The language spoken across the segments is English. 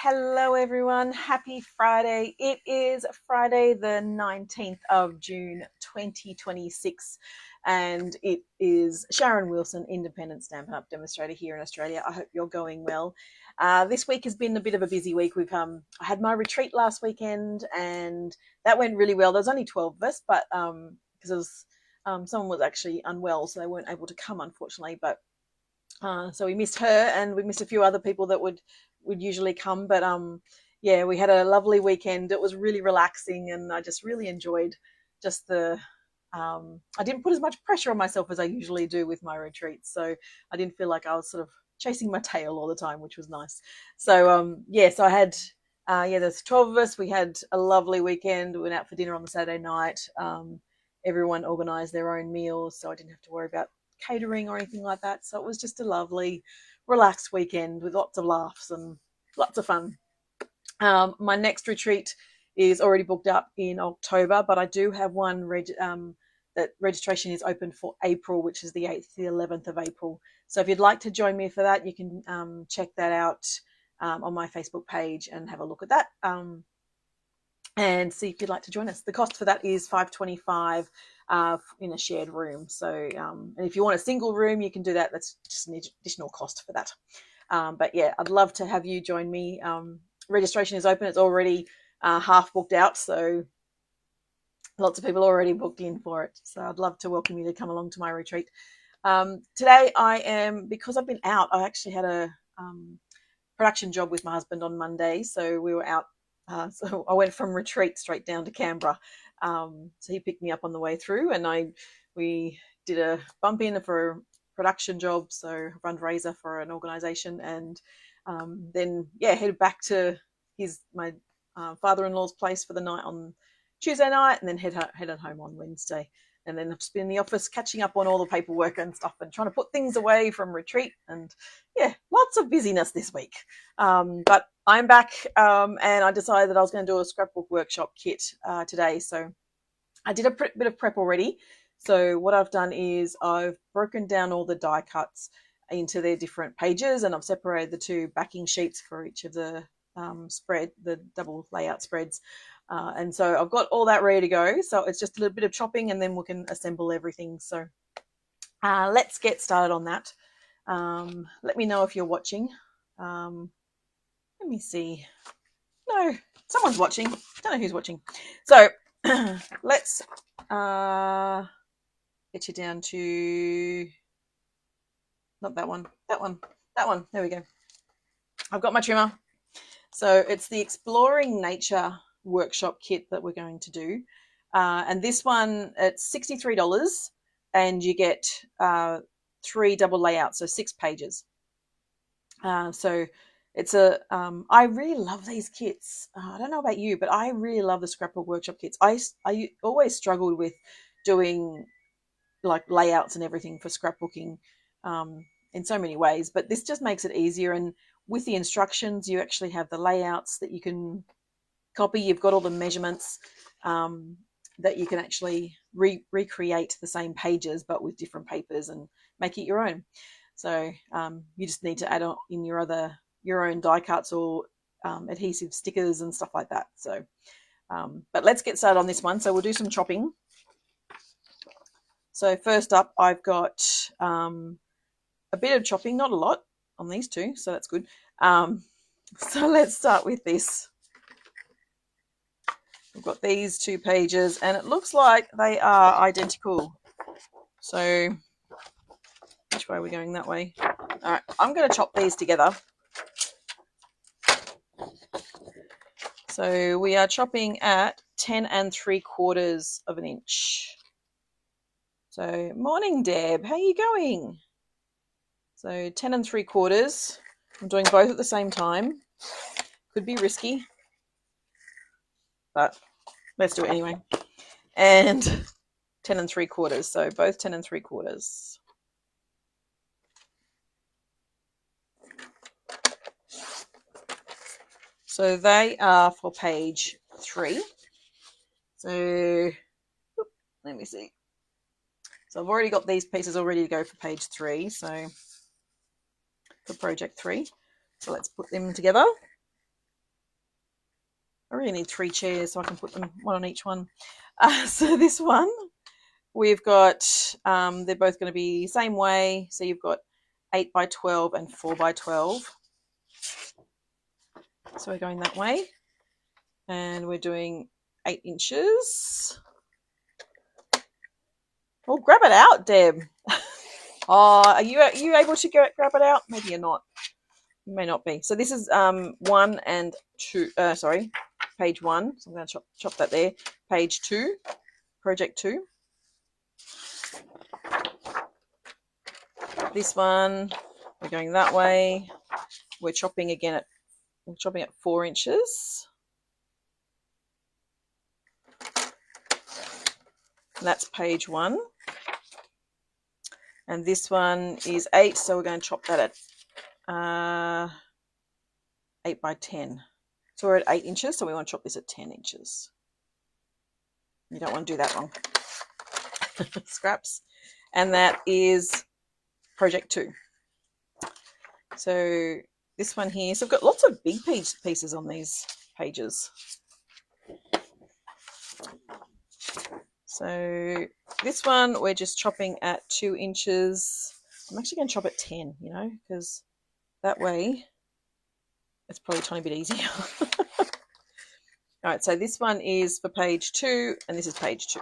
Hello everyone, happy Friday. It is Friday the 19th of June 2026 and it is Sharon Wilson, independent Stampin' Up! Demonstrator here in Australia. I hope you're going well. This week has been a bit of a busy week. I had my retreat last weekend and that went really well. There's only 12 of us, but because someone was actually unwell, so they weren't able to come, unfortunately. But so we missed her and we missed a few other people that would usually come. But yeah, we had a lovely weekend. It was really relaxing and I just really enjoyed just I didn't put as much pressure on myself as I usually do with my retreats, so I didn't feel like I was sort of chasing my tail all the time, which was nice. So yeah, so I had there's 12 of us. We had a lovely weekend. We went out for dinner on the Saturday night. Everyone organized their own meals, so I didn't have to worry about catering or anything like that. So it was just a lovely relaxed weekend with lots of laughs and lots of fun. My next retreat is already booked up in October, but I do have one that registration is open for April, which is the 8th to the 11th of April. So if you'd like to join me for that, you can check that out on my Facebook page and have a look at that and see if you'd like to join us. The cost for that is $5.25 in a shared room. So, and if you want a single room, you can do that. That's just an additional cost for that. But yeah, I'd love to have you join me. Registration is open. It's already half booked out. So lots of people already booked in for it. So I'd love to welcome you to come along to my retreat. Today because I've been out, I actually had a production job with my husband on Monday. So we were out. So I went from retreat straight down to Canberra. So he picked me up on the way through and we did a bump in for a production job, so a fundraiser for an organisation, and then headed back to my father-in-law's place for the night on Tuesday night, and then headed home on Wednesday. And then I've just been in the office catching up on all the paperwork and stuff and trying to put things away from retreat. And yeah, lots of busyness this week. But I'm back and I decided that I was going to do a scrapbook workshop kit today. So I did a bit of prep already. So what I've done is I've broken down all the die cuts into their different pages, and I've separated the two backing sheets for each of the the double layout spreads. And so I've got all that ready to go. So it's just a little bit of chopping and then we can assemble everything. So let's get started on that. Let me know if you're watching. Let me see. No, someone's watching. Don't know who's watching. So let's get you down to, not that one, that one. There we go. I've got my trimmer. So it's the Exploring Nature workshop kit that we're going to do. And this one, it's $63 and you get 3 double layouts, so 6 pages. So it's I really love these kits. I don't know about you, but I really love the Scrapbook Workshop kits. I always struggled with doing like layouts and everything for scrapbooking in so many ways, but this just makes it easier. And with the instructions, you actually have the layouts that you can copy. You've got all the measurements that you can actually recreate the same pages but with different papers and make it your own. So you just need to add on in your own die cuts or adhesive stickers and stuff like that. So but let's get started on this one. So we'll do some chopping. So first up, I've got a bit of chopping, not a lot on these two, so that's good. So let's start with this. We've got these 2 pages and it looks like they are identical. So which way are we going? That way. All right, I'm going to chop these together. So we are chopping at 10 3/4 of an inch. So morning, Deb, how are you going? So 10 3/4. I'm doing both at the same time. Could be risky, but let's do it anyway. And 10 3/4. So both 10 3/4. So they are for page 3. So let me see. So I've already got these pieces all ready to go for page 3. So for project 3. So let's put them together. I really need 3 chairs so I can put them one on each one. So this one, we've got, they're both going to be same way. So you've got 8 by 12 and 4 by 12. So we're going that way. And we're doing 8 inches. Well, grab it out, Deb. Oh, are you able to grab it out? Maybe you're not. You may not be. So this is 1 and 2. Sorry, page 1. So I'm going to chop that there. Page 2, project 2. This one, we're going that way. We're chopping again at 4 inches. And that's page 1. And this one is 8, so we're going to chop that at 8 by 10. So we're at 8 inches, so we want to chop this at 10 inches. You don't want to do that wrong. Scraps. And that is project 2. So this one here, so I've got lots of big pieces on these pages. So this one we're just chopping at 2 inches. I'm actually going to chop at 10, you know, because that way it's probably a tiny bit easier. All right, so this one is for page 2 and this is page 2.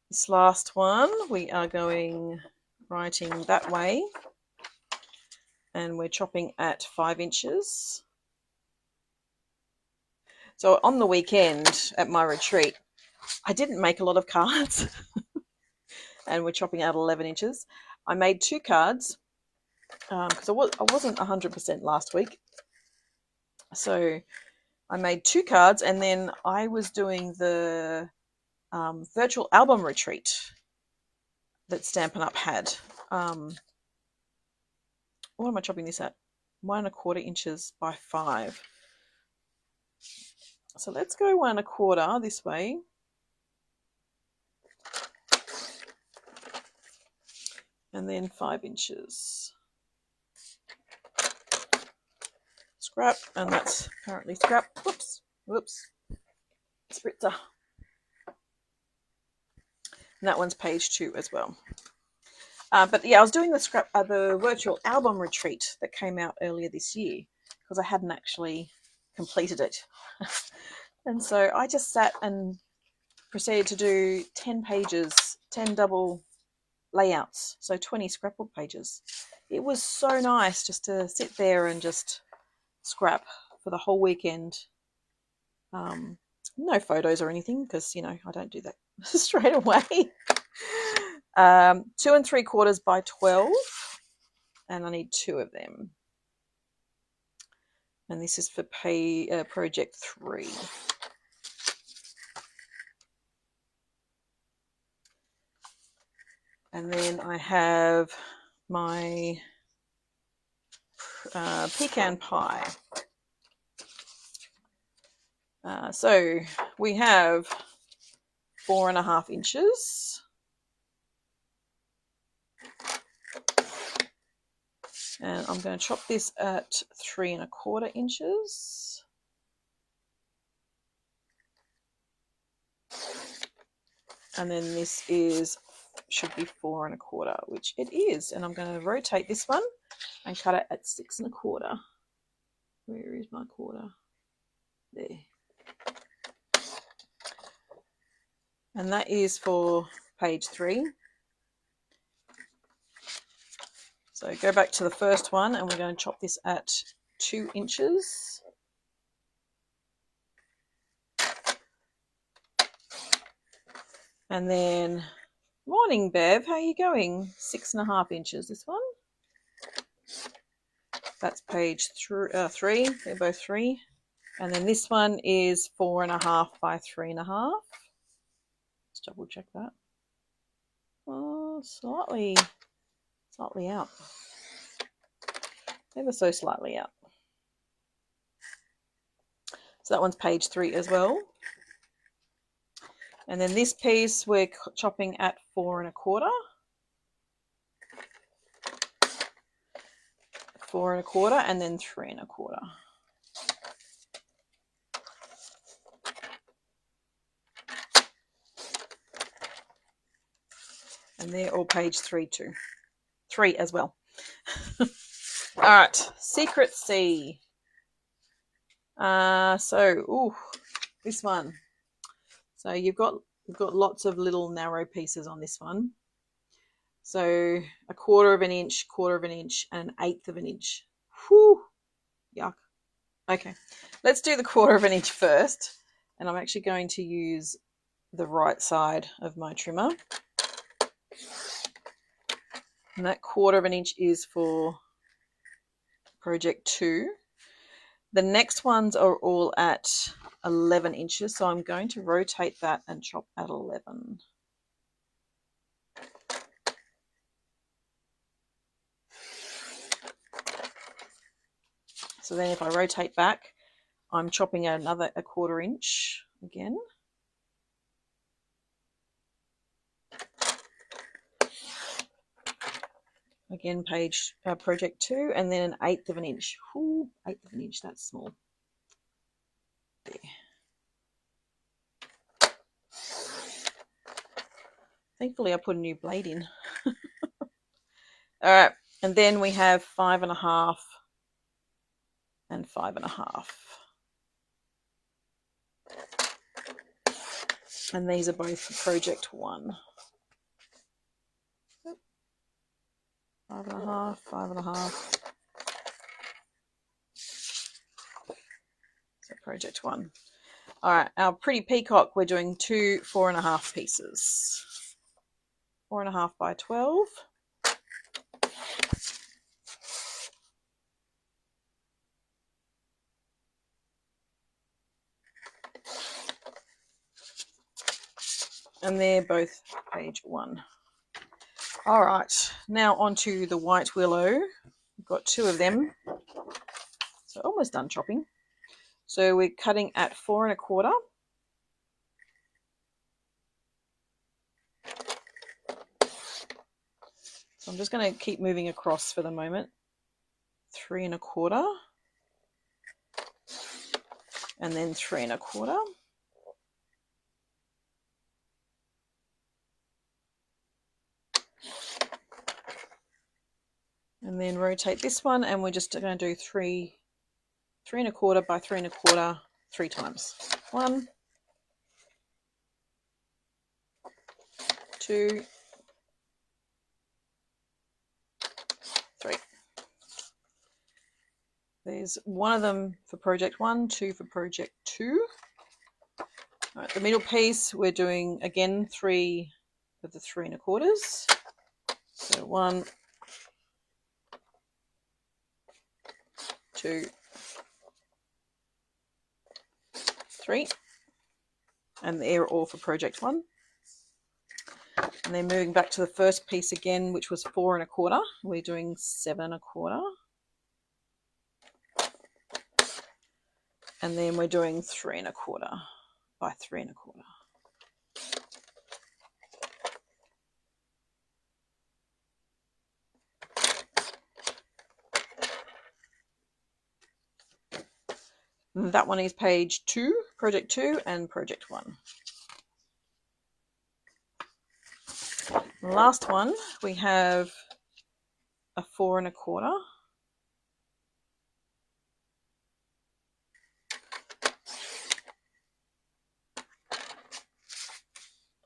This last one we are writing that way and we're chopping at 5 inches. So on the weekend at my retreat, I didn't make a lot of cards and we're chopping out 11 inches. I made 2 cards because I wasn't 100% last week. So I made 2 cards and then I was doing the virtual album retreat that Stampin' Up had. What am I chopping this at? 1 1/4 inches by 5. So let's go 1 1/4 this way. And then 5 inches. Scrap, and that's apparently scrap. Whoops. Spritzer. And that one's page 2 as well. But yeah, I was doing the virtual album retreat that came out earlier this year because I hadn't actually completed it. And so I just sat and proceeded to do 10 pages, 10 double layouts, so 20 scrapbook pages. It was so nice just to sit there and just scrap for the whole weekend. No photos or anything because, you know, I don't do that straight away. 2 3/4 by 12 and I need 2 of them. And this is for project 3. And then I have my pecan pie. So we have 4 1/2 inches. And I'm going to chop this at 3 1/4 inches. And then this should be 4 1/4, which it is. And I'm going to rotate this one and cut it at 6 1/4. Where is my quarter? There. And that is for page 3. So go back to the first one and we're going to chop this at 2 inches. And then, morning Bev, how are you going? 6 1/2 inches, this one. That's page 3, they're both 3. And then this one is 4 1/2 by 3 1/2. Let's double check that. Oh, slightly out. Ever so slightly out. So that one's page 3 as well. And then this piece we're chopping at 4 1/4. 4 1/4 and then 3 1/4. And they're all page 3 too. 3 as well. All right, Secret C. This one. So you've got lots of little narrow pieces on this one. So 1/4 of an inch, 1/4 of an inch, and 1/8 of an inch. Whew, yuck. Okay, let's do the 1/4 of an inch first. And I'm actually going to use the right side of my trimmer. And that 1/4 of an inch is for project 2. The next ones are all at 11 inches, so I'm going to rotate that and chop at 11. So then if I rotate back, I'm chopping at another 1/4 inch again. Again, project 2, and then 1/8 of an inch. Ooh, 1/8 of an inch, that's small. There. Thankfully, I put a new blade in. All right, and then we have 5 1/2 and 5 1/2. And these are both for project 1. 5 1/2, 5 1/2. So project 1. All right, our pretty peacock, we're doing 2 4 1/2 pieces. 4 1/2 by 12. And they're both page 1. All right, now onto the white willow. We've got 2 of them. So almost done chopping. So we're cutting at 4 1/4. So I'm just going to keep moving across for the moment. 3 1/4. And then 3 1/4. And then rotate this one, and we're just going to do 3 1/4 by 3 1/4 3 times. 1, 2, 3. There's 1 of them for project 1, 2 for project 2. All right, the middle piece, we're doing again 3 of the 3 1/4. So 1, 2, 3, and they're all for project 1. And then moving back to the first piece again, which was 4 1/4, we're doing 7 1/4. And then we're doing 3 1/4 by 3 1/4. That one is page 2, project 2, and project 1. The last one, we have a 4 1/4.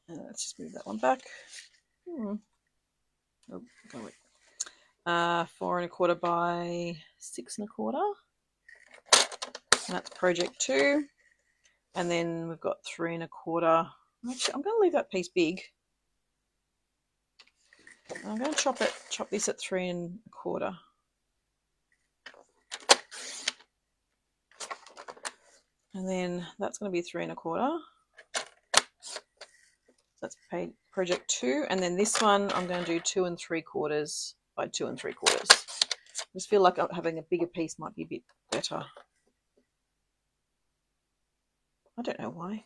Let's just move that one back. Oh, go away. 4 1/4 by 6 1/4. And that's project 2. And then we've got 3 1/4. Actually, I'm going to leave that piece big. I'm going to chop this at 3 1/4. And then that's going to be 3 1/4. So that's project 2. And then this one, I'm going to do 2 3/4 by 2 3/4. I just feel like having a bigger piece might be a bit better. I don't know why.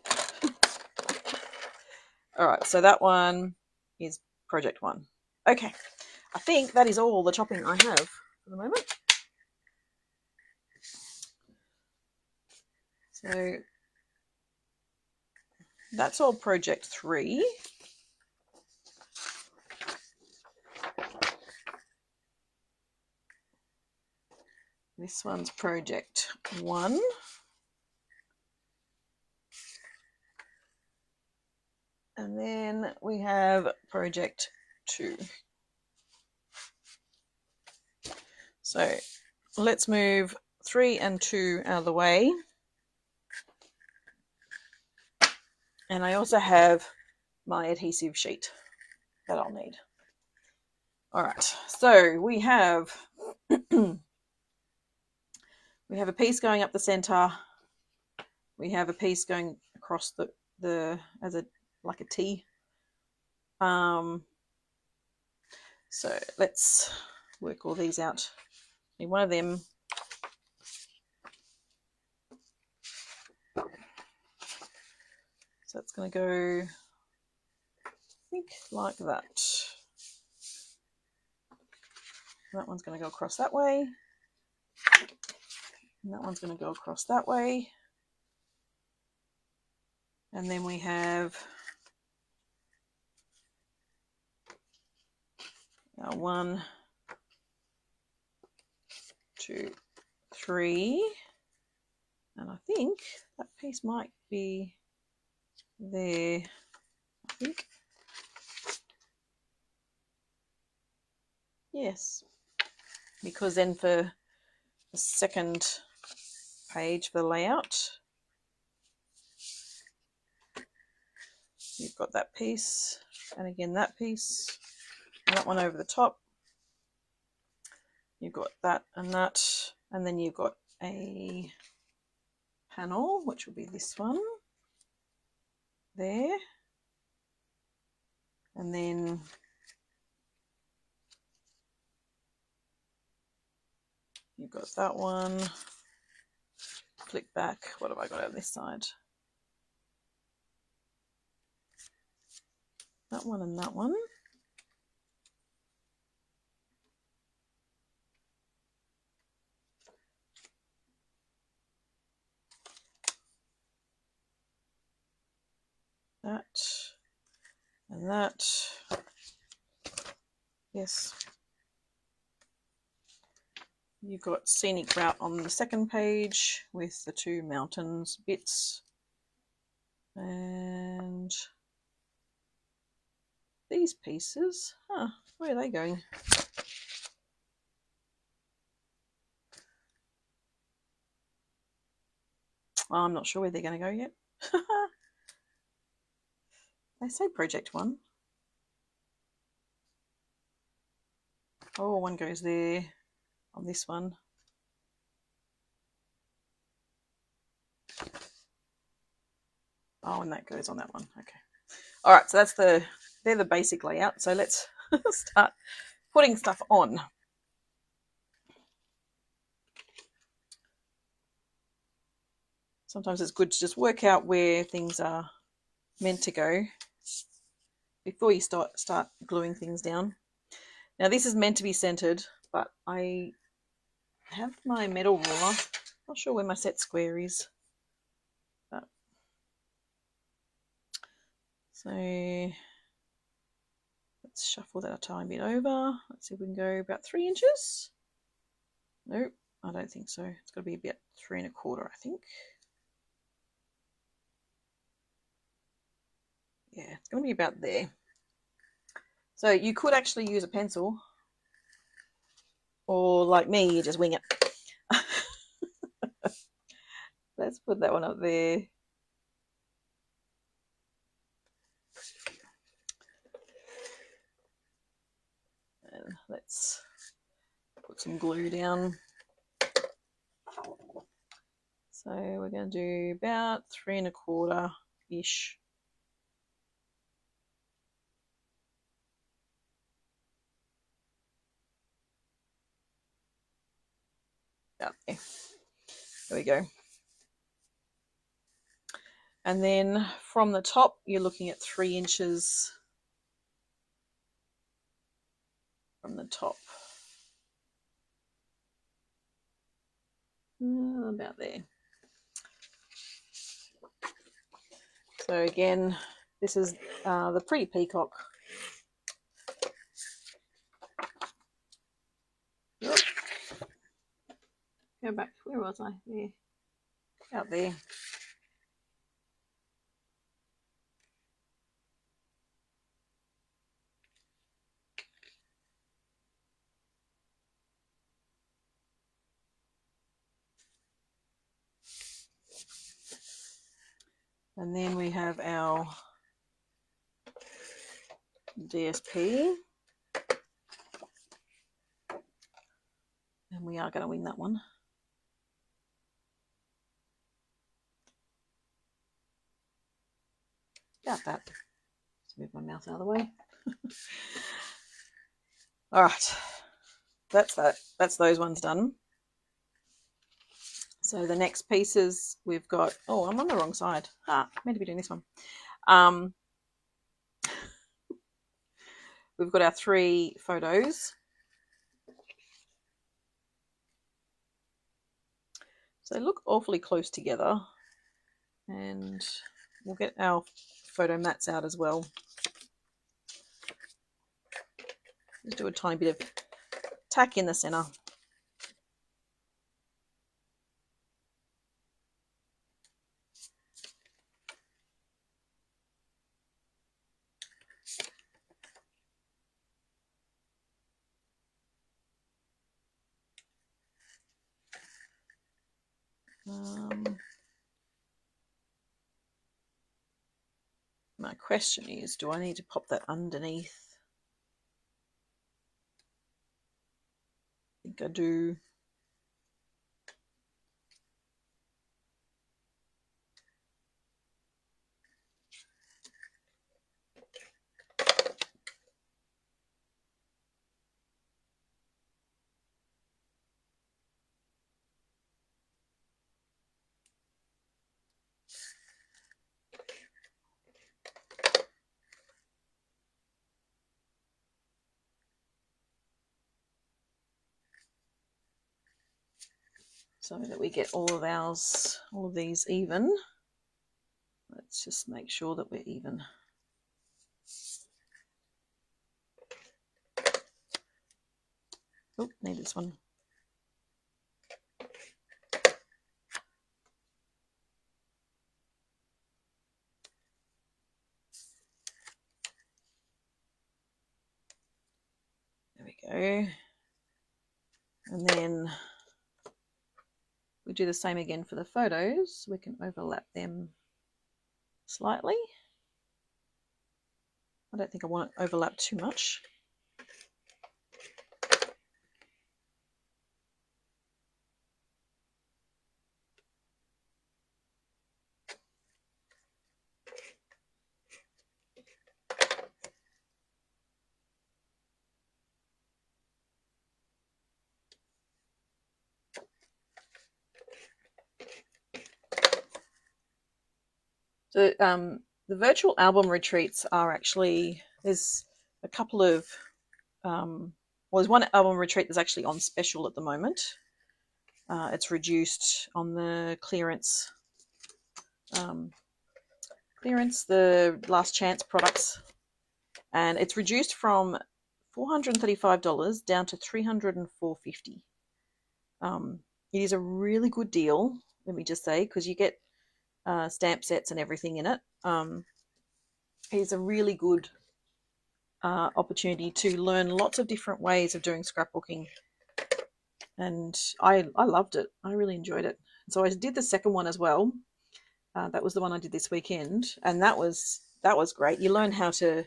All right, so that one is project 1. Okay, I think that is all the chopping I have for the moment. So that's all project 3. This one's project 1. And then we have project 2. So let's move 3 and 2 out of the way. And I also have my adhesive sheet that I'll need. All right, so we have we have a piece going up the center. We have a piece going across the as a like a T. So let's work all these out. Need one of them. So it's going to go, I think, like that. That one's going to go across that way. And that one's going to go across that way. And then we have our 1, 2, 3. And I think that piece might be there, I think. Yes, because then for the second page, the layout, you've got that piece, and again that piece, and that one over the top. You've got that, and then you've got a panel, which will be this one there, and then you've got that one. Flick back. What have I got on this side? That one and that one. That and that. Yes. You've got scenic route on the second page with the 2 mountains bits. And these pieces, where are they going? Oh, I'm not sure where they're going to go yet. They say project 1. Oh, one goes there on this one. Oh, and that goes on that one. Okay. All right, so they're the basic layout. So let's start putting stuff on. Sometimes it's good to just work out where things are meant to go before you start gluing things down. Now this is meant to be centered, but I have my metal ruler. Not sure where my set square is. But, so let's shuffle that a tiny bit over. Let's see if we can go about 3 inches. Nope, I don't think so. It's got to be about 3 1/4, I think. Yeah, it's going to be about there. So you could actually use a pencil, or like me, you just wing it. Let's put that one up there. And let's put some glue down. So we're going to do about 3 1/4-ish. Out there. There we go. And then from the top, you're looking at 3 inches from the top. About there. So again, this is the Pretty Peacock. Yep. Go back. Where was I? There. Out there. And then we have our DSP. And we are going to win that one. About that. Let's move my mouth out of the way. All right. That's that. That's those ones done. So the next pieces we've got, oh, I'm on the wrong side. I'm meant to be doing this one. We've got our 3 photos. So they look awfully close together. And we'll get our photo mats out as well. Just do a tiny bit of tack in the center. My question is, do I need to pop that underneath? I think I do. So that we get all of these even. Let's just make sure that we're even. Oh, need this one. There we go. And then we do the same again for the photos. We can overlap them slightly. I don't think I want to overlap too much. So the virtual album retreats are actually, there's a couple of, well, there's one album retreat that's actually on special at the moment. It's reduced on the clearance, the last chance products, and it's reduced from $435 down to $304.50. It is a really good deal, let me just say, because you get stamp sets and everything in it. It's a really good opportunity to learn lots of different ways of doing scrapbooking, and I loved it. I really enjoyed it. So I did the second one as well. That was the one I did this weekend, and that was great. You learn how to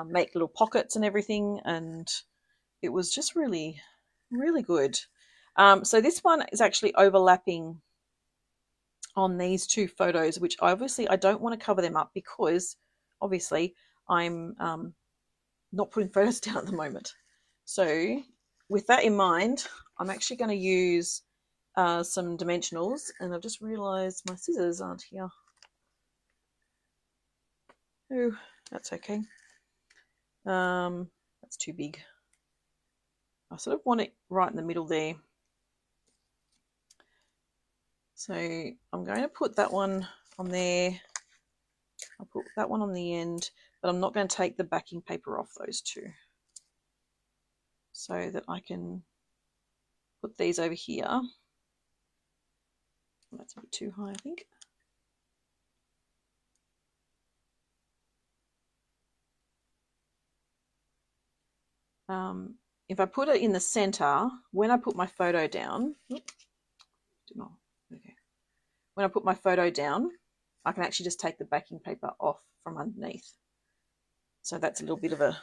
make little pockets and everything, and it was just really, really good. So this one is actually overlapping on these 2 photos, which obviously I don't want to cover them up because obviously I'm not putting photos down at the moment. So with that in mind, I'm actually going to use some dimensionals, and I've just realized my scissors aren't here. Oh, that's okay. That's too big. I sort of want it right in the middle there. So I'm going to put that one on there. I'll put that one on the end, but I'm not going to take the backing paper off those 2, so that I can put these over here. That's a bit too high, I think. If I put it in the center, when I put my photo down, okay. When I put my photo down, I can actually just take the backing paper off from underneath. So that's a little bit of a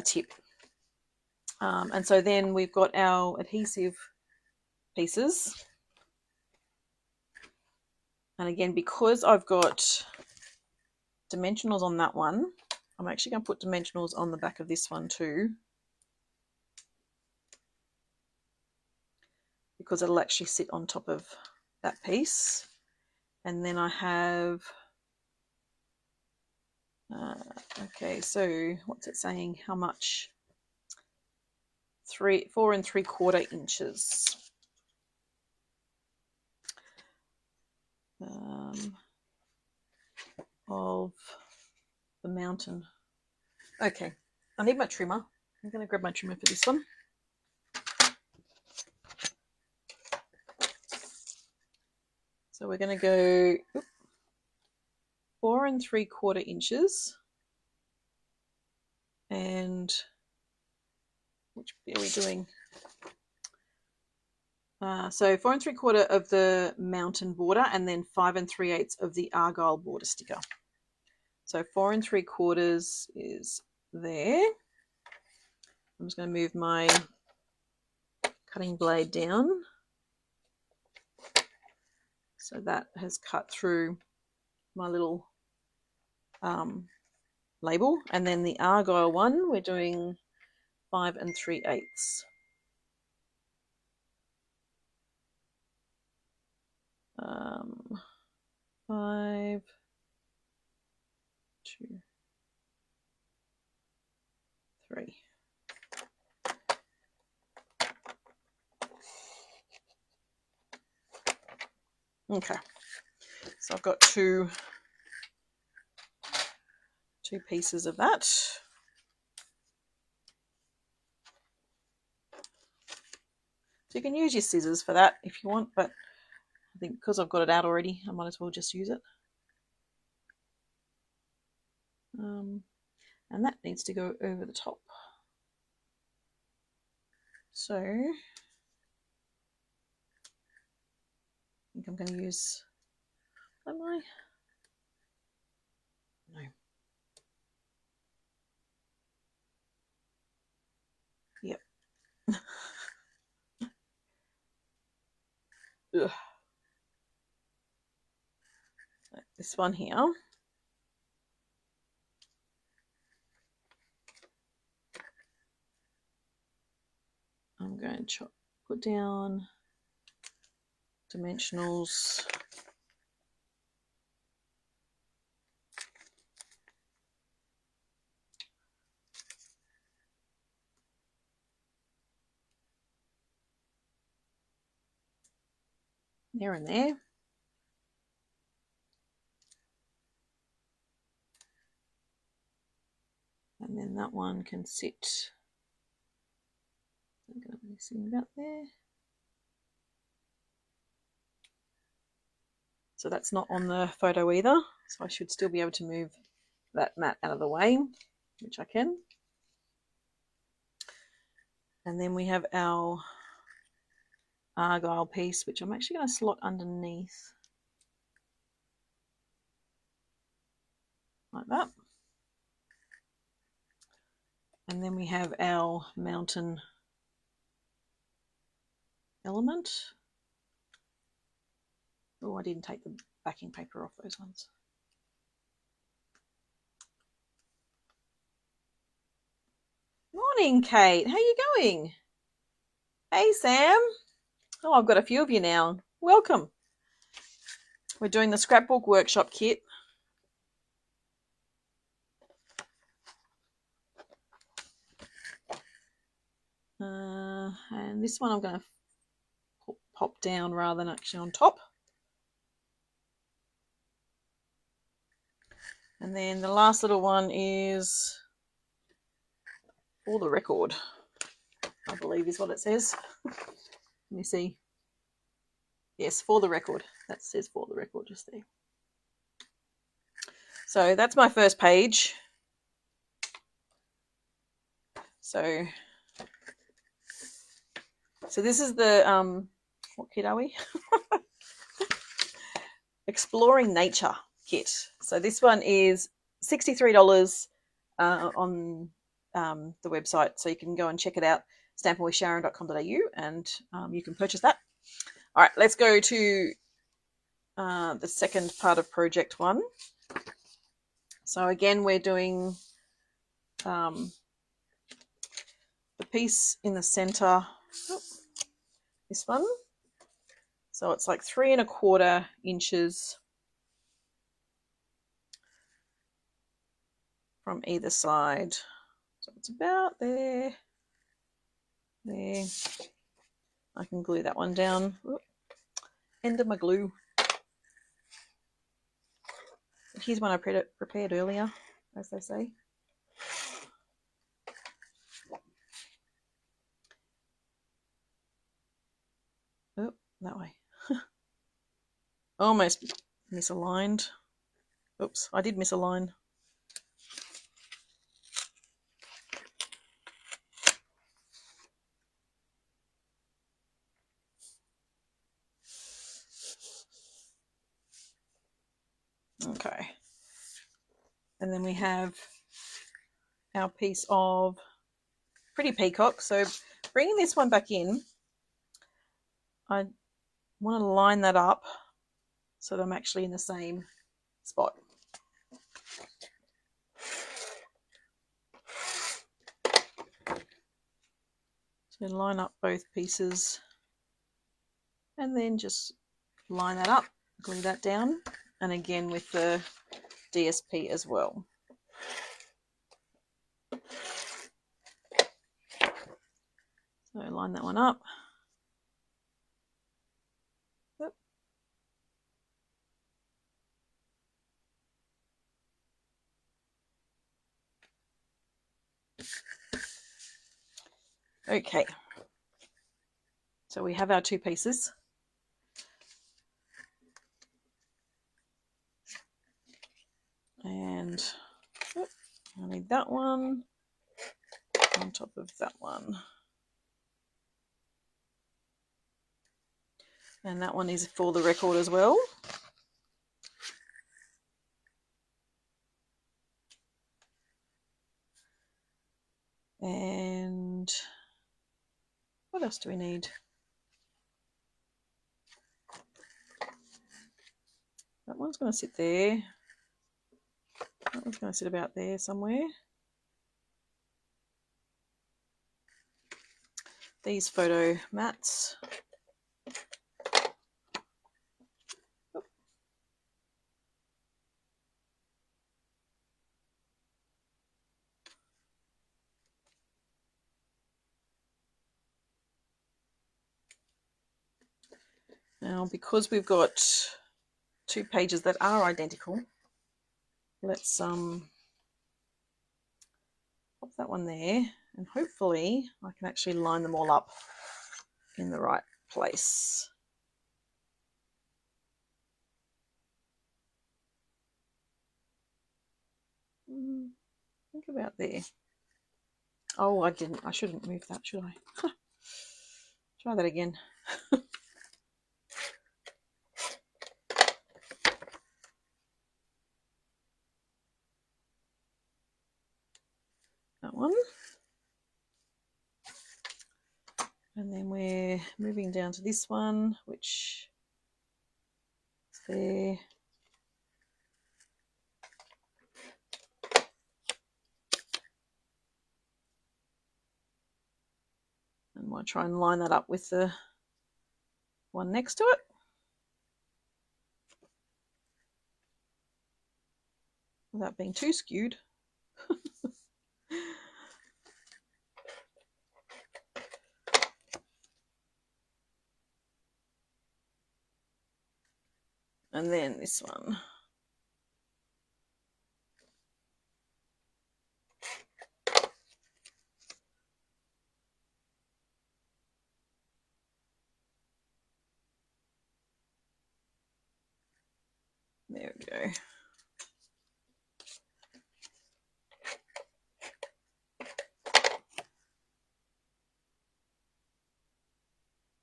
tip. And so then we've got our adhesive pieces. And again, because I've got dimensionals on that one, I'm actually going to put dimensionals on the back of this one too, because it'll actually sit on top of that piece. And then I have, okay, so what's it saying? How much? 4 3/4 inches. Of the mountain. Okay, I need my trimmer. I'm going to grab my trimmer for this one. So we're going to go 4 3/4 inches. And which bit are we doing? So 4 3/4 of the mountain border, and then 5 3/8 of the argyle border sticker. So 4 3/4 is there. I'm just going to move my cutting blade down. So that has cut through my little label. And then the argyle one, we're doing 5 3/8. 5, 2, 3. Okay, so I've got two pieces of that. So you can use your scissors for that if you want, but I think because I've got it out already, I might as well just use it. And that needs to go over the top. So I think I'm going to use, am I? No. Yep. Ugh. This one here. I'm going to put down dimensionals. There and there. And then that one can sit. I'm going to be sitting about there. So that's not on the photo either. So I should still be able to move that mat out of the way, which I can. And then we have our argyle piece, which I'm actually going to slot underneath. Like that. And then we have our mountain element. Oh, I didn't take the backing paper off those ones. Morning, Kate. How are you going? Hey, Sam. Oh, I've got a few of you now. Welcome. We're doing the Scrapbook Workshop Kit. And this one I'm going to pop down rather than actually on top. And then the last little one is for the record, I believe is what it says. Let me see. Yes, for the record. That says for the record just there. So that's my first page. So this is the what kit are we? Exploring Nature kit. So this one is $63 on the website, so you can go and check it out, stampinwithsharon.com.au, and you can purchase that. All right, let's go to the second part of project 1. So again, we're doing the piece in the center, this one. So it's like 3 1/4 inches from either side. So it's about there. There. I can glue that one down. Oop. End of my glue. Here's one I prepared earlier, as they say. Oh, that way. Almost misaligned. Oops, I did misalign. Okay. And then we have our piece of Pretty Peacock. So bringing this one back in, I want to line that up so that I'm actually in the same spot. So line up both pieces and then just line that up, glue that down, and again with the DSP as well. So line that one up. Yep. Okay, so we have our 2 pieces. And I need that one on top of that one. And that one is for the record as well. And what else do we need? That one's going to sit there. That one's going to sit about there somewhere. These photo mats. Now, because we've got 2 pages that are identical, let's pop that one there, and hopefully I can actually line them all up in the right place. Think about there. Oh, I didn't. I shouldn't move that, should I? Try that again. That one. And then we're moving down to this one, which is there. And we'll try and line that up with the one next to it. Without being too skewed. And then this one. There we go.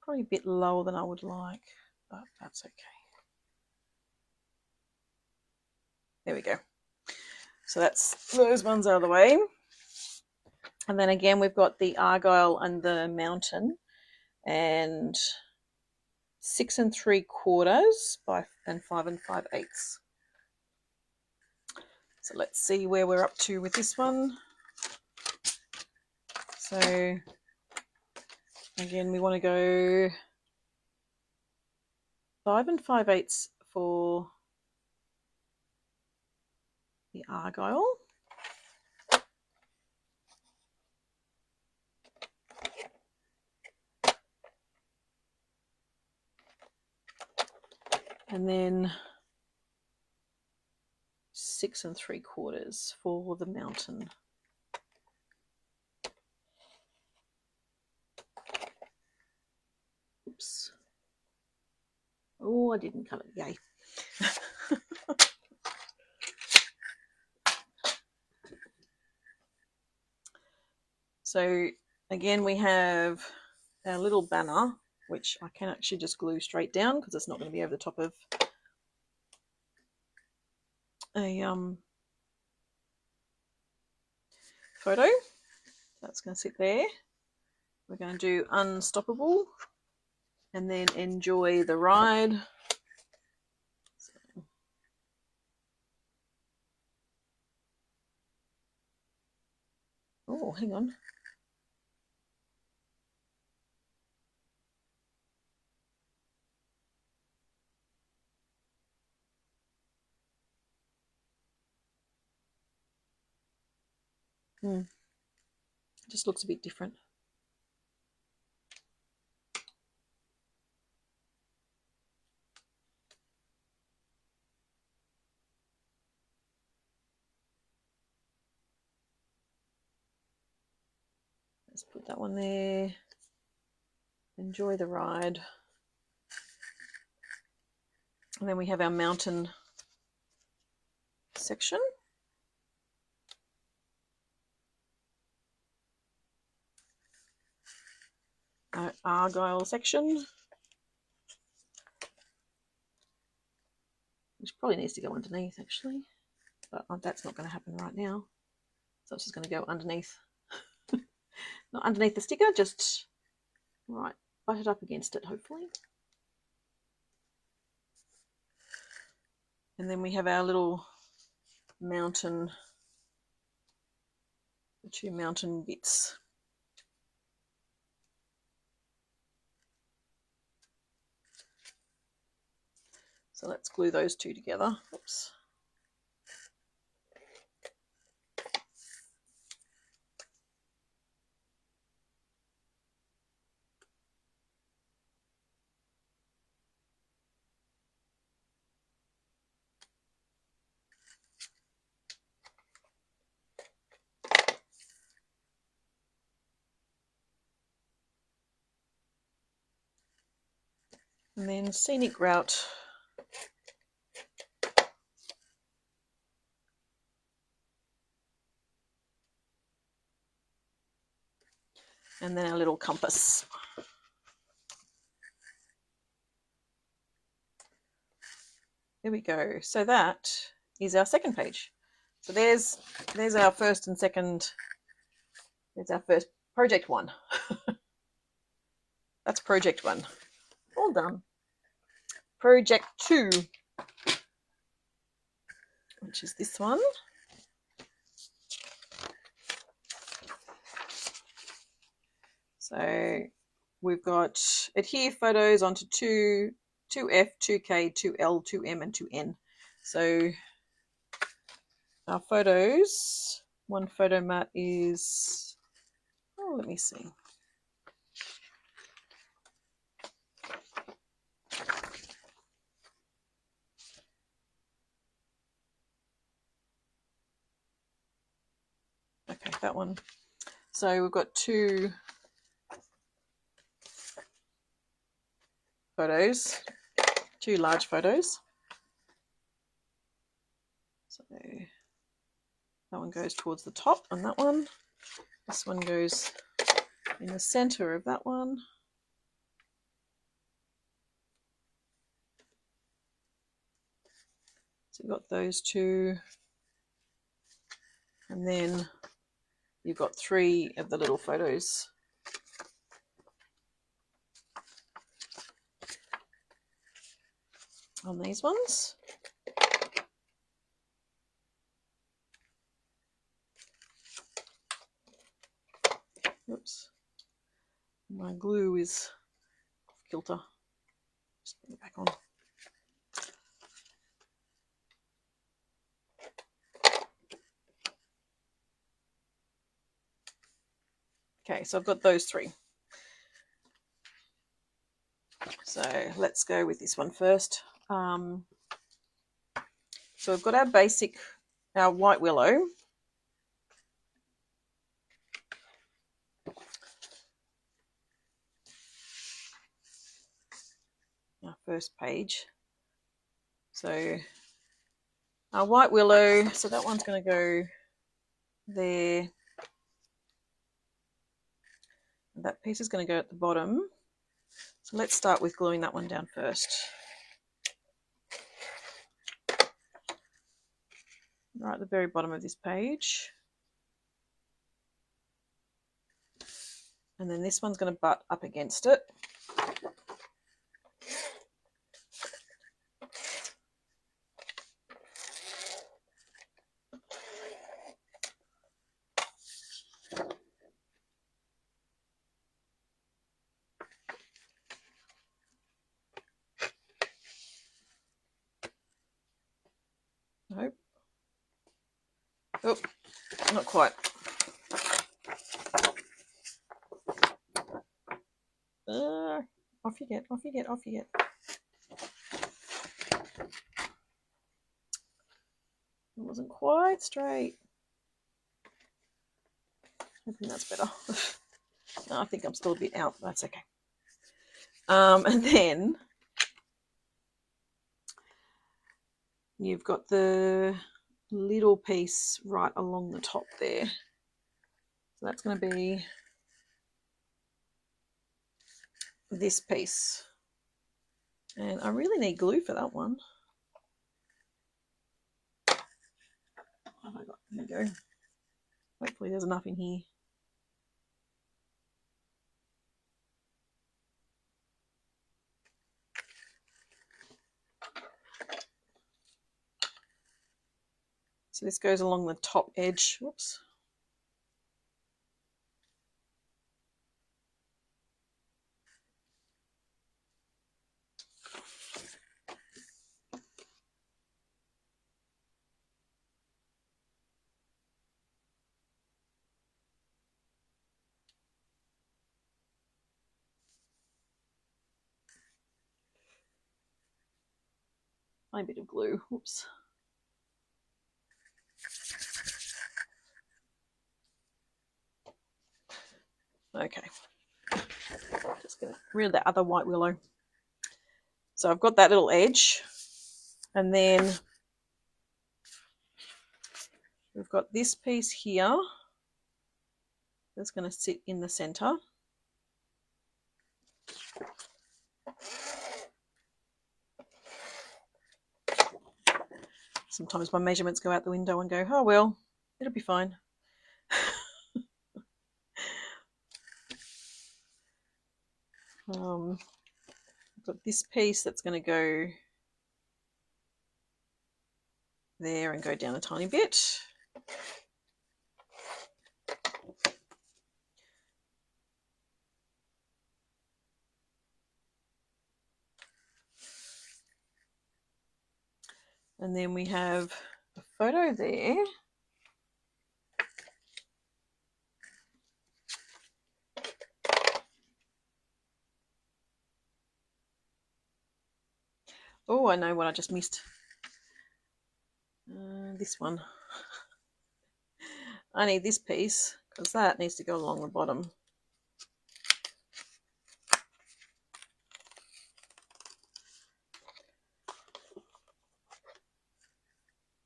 Probably a bit lower than I would like, but that's okay. There we go. So that's those ones out of the way. And then again, we've got the Argyle and the Mountain, and 6 3/4 by 5 5/8. So let's see where we're up to with this one. So again, we want to go 5 5/8 for the Argyle. And then 6 3/4 for the Mountain. Oops. Oh, I didn't cut it. Yay. So again, we have our little banner, which I can actually just glue straight down because it's not going to be over the top of a photo. That's going to sit there. We're going to do Unstoppable and then Enjoy the Ride. So, oh, hang on. It just looks a bit different. Let's put that one there. Enjoy the ride. And then we have our mountain section. Our Argyle section, which probably needs to go underneath actually, but that's not going to happen right now. So it's just going to go underneath, not underneath the sticker, just right, butt it up against it hopefully. And then we have our little mountain, the 2 mountain bits. So let's glue those 2 together. Oops. And then Scenic Route. And then our little compass. There we go. So that is our second page. So there's our first and second. There's our first project 1. That's project 1. All done. Project 2, which is this one. So we've got adhere photos onto 2F, 2K, 2L, 2M, and 2N. So our photos, one photo mat is, oh, let me see. Okay, that one. So we've got 2 photos, 2 large photos. So that one goes towards the top on that one. This one goes in the center of that one. So you've got those two. And then you've got 3 of the little photos. On these ones. Oops. My glue is off kilter. Just put it back on. Okay, so I've got those 3. So let's go with this one first. So we've got our basic, our white willow. Our first page. So our white willow, so that one's going to go there. That piece is going to go at the bottom. So let's start with gluing that one down first. Right at the very bottom of this page. And then this one's going to butt up against it. Nope. Oh, not quite. Off you get, off you get, off you get. It wasn't quite straight. I think that's better. No, I think I'm still a bit out, but that's okay. And then you've got the little piece right along the top there. So that's going to be this piece. And I really need glue for that one. Oh my God, there we go. Hopefully there's enough in here. So this goes along the top edge. Whoops. A bit of glue. Whoops. Okay. Just going to reel that other white willow. So I've got that little edge, and then we've got this piece here that's going to sit in the center. Sometimes my measurements go out the window and go, oh well, it'll be fine. I've got this piece that's going to go there and go down a tiny bit. And then we have a photo there. Oh, I know what I just missed. This one. I need this piece because that needs to go along the bottom.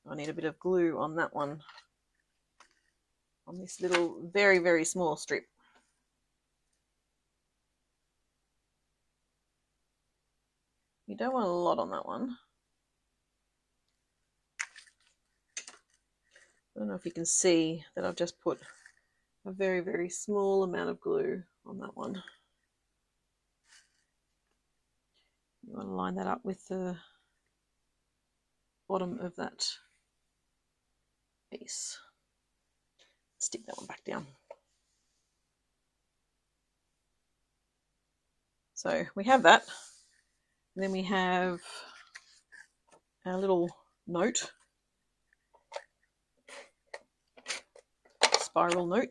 I need a bit of glue on that one, on this little very, very small strip. You don't want a lot on that one. I don't know if you can see that I've just put a very, very small amount of glue on that one. You want to line that up with the bottom of that piece. Stick that one back down. So we have that. And then we have our little note, spiral note.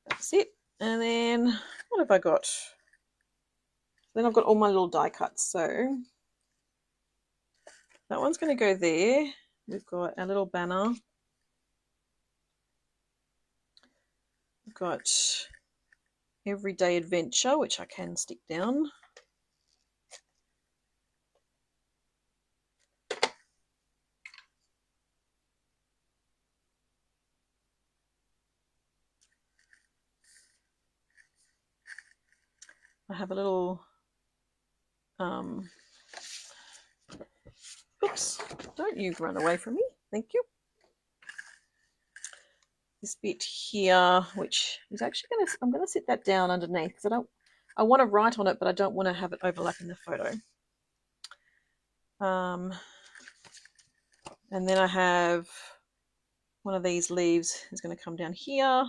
That's it. And then what have I got? Then I've got all my little die cuts. So that one's going to go there. We've got our little banner. We've got Everyday Adventure, which I can stick down. I have a little, oops, don't you run away from me, thank you. This bit here, which is actually I'm going to sit that down underneath because I want to write on it, but I don't want to have it overlapping the photo. And then I have one of these leaves is going to come down here.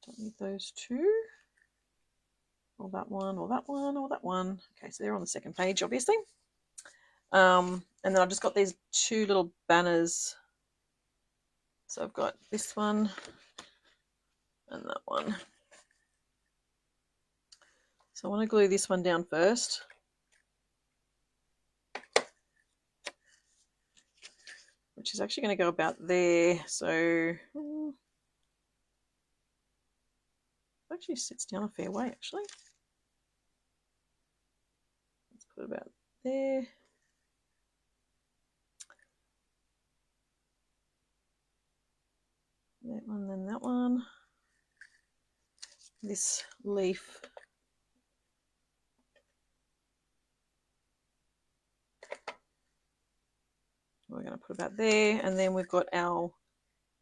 Don't need those two. Or that one, or that one, or that one. Okay, so they're on the second page, obviously. And then I've just got these two little banners. So I've got this one and that one. So I want to glue this one down first. Which is actually going to go about there. So it actually sits down a fair way, actually. Let's put it about there. That one, then that one. This leaf. We're going to put about there, and then we've got our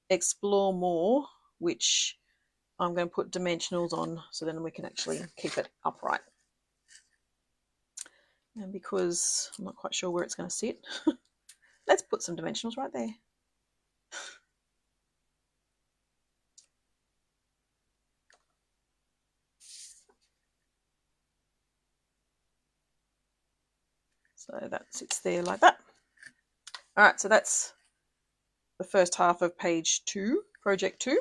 Explore More, which I'm going to put dimensionals on so then we can actually keep it upright. And because I'm not quite sure where it's going to sit, let's put some dimensionals right there. So that sits there like that. All right, so that's the first half of page 2, project 2.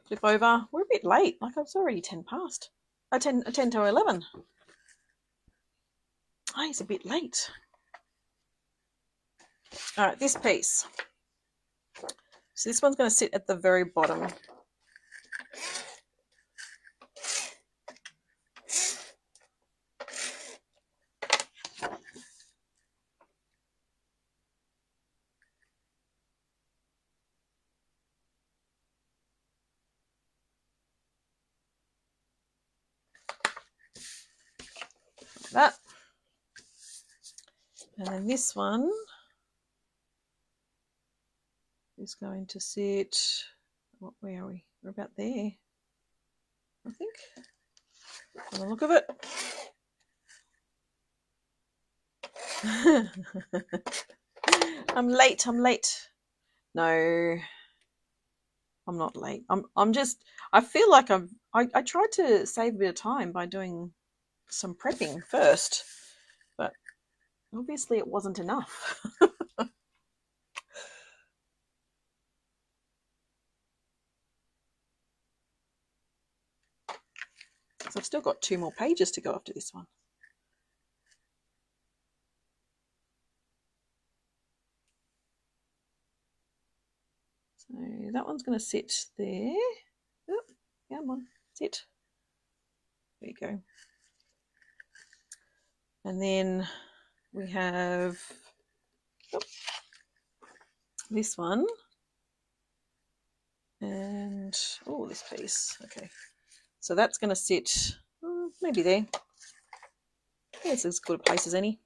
Flip over. We're a bit late. Like it's already 10 past. 10 to 11. Oh, it's a bit late. All right, this piece. So this one's going to sit at the very bottom. That. And then this one is going to sit, where are we? We're about there, I think, on the look of it. I'm late. No, I'm not late. I'm just, I feel like I tried to save a bit of time by doing some prepping first, but obviously it wasn't enough. So I've still got 2 more pages to go after this one. So that one's going to sit there. Come on, sit. There you go. And then we have this one. And, oh, this piece. Okay. So that's going to sit maybe there. Yeah, it's as good a place as any.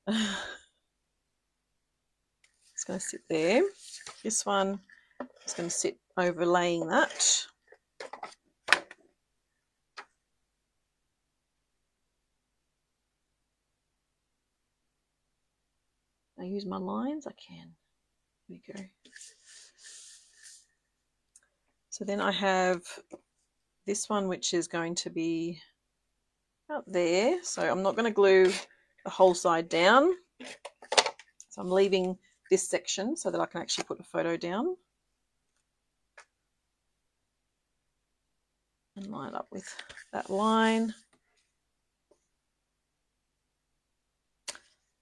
It's going to sit there. This one is going to sit overlaying that. I use my lines? I can. There we go. So then I have this one, which is going to be out there. So I'm not going to glue the whole side down. So I'm leaving this section so that I can actually put a photo down and line it up with that line.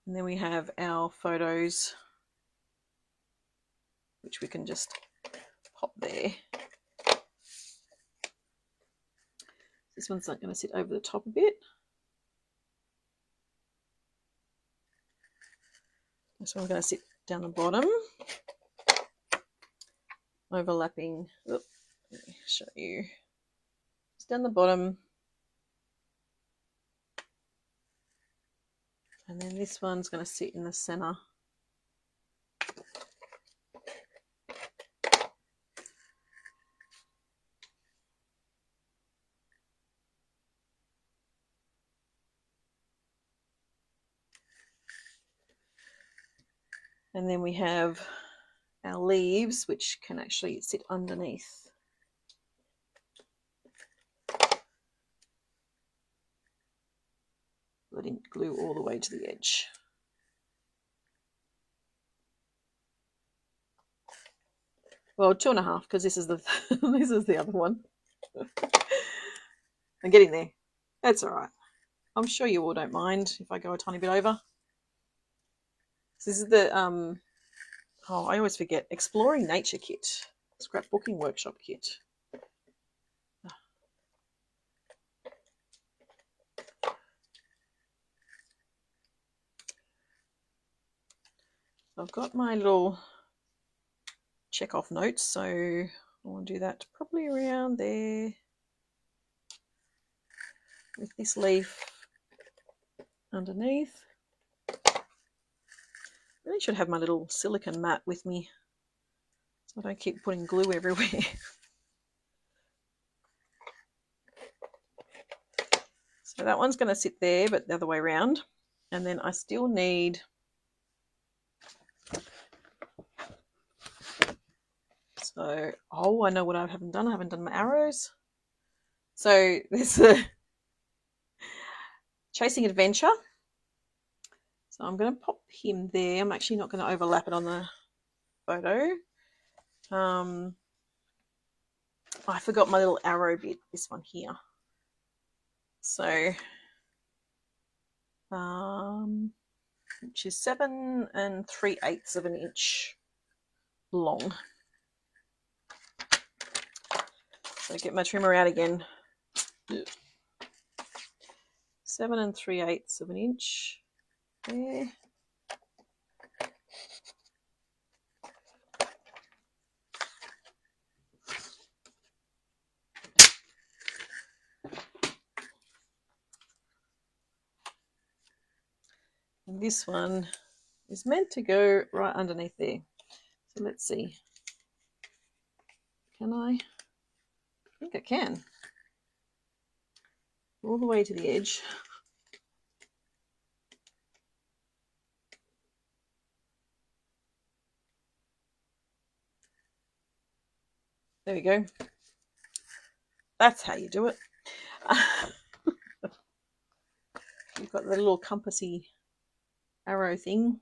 And then we have our photos, which we can just pop there. This one's not going to sit over the top a bit. This one's going to sit down the bottom, overlapping. Let me show you. It's down the bottom. And then this one's going to sit in the center. And then we have our leaves, which can actually sit underneath. I didn't glue all the way to the edge. Well, 2.5, because this is the this is the other one. I'm getting there. That's all right. I'm sure you all don't mind if I go a tiny bit over. So this is the oh, I always forget, Exploring Nature Kit, Scrapbooking Workshop Kit. I've got my little check off notes, so I want to do that probably around there with this leaf underneath. Really should have my little silicone mat with me so I don't keep putting glue everywhere. So that one's going to sit there, but the other way around. And then I still need oh, I know what I haven't done. I haven't done my arrows. So there's a Chasing Adventure. So I'm going to pop him there. I'm actually not going to overlap it on the photo. I forgot my little arrow bit, this one here. So, which is 7 3/8 of an inch long. So get my trimmer out again. 7 3/8 of an inch there. And this one is meant to go right underneath there. So let's see. Can I? I think I can. All the way to the edge. There we go. That's how you do it. You've got the little compassy arrow thing.